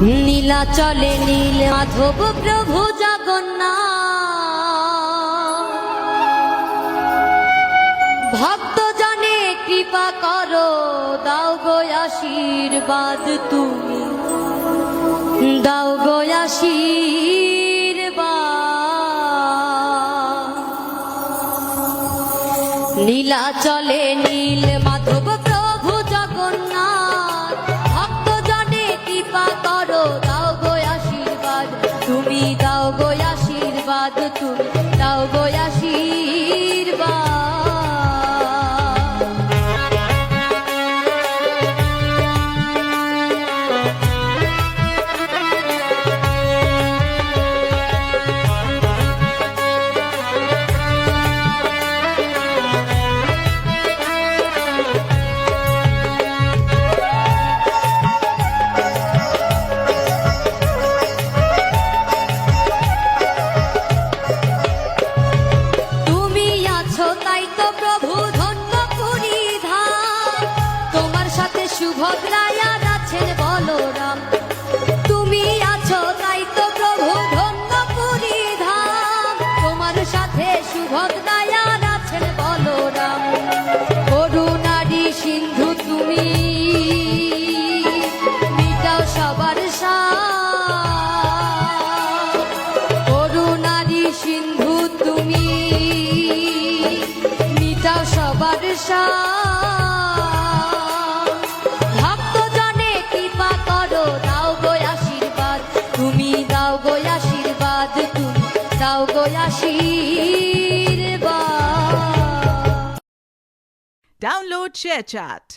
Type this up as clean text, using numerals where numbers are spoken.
নীলাচলে নীল মাধব প্রভু জগন্নাথ, ভক্ত জনে কৃপা করো, দাও গো আশীর্বাদ তুমি, দাও গো আশীর্বাদ। নীলাচলে নীল মাধব প্রভু জগন্নাথ, ভক্ত জনে কৃপা করো, দাও গো আশীর্বাদ তুমি, দাও গো আশীর্বাদ তুমি, দাও গো আশীর্বাদ। সুভদ্রায়া আছেন বলরাম, তুমি আছো তাই তো প্রভু ধন্য পুরী ধাম, তোমার সাথে সুভদ্রায়া আছেন বলরাম। করুণারি সিন্ধু তুমি, মিটাও সবার সাথ, করুণারি সিন্ধু তুমি, মিটাও সবার সাথ। দাও গো আশীর্বাদ। Download ShareChat.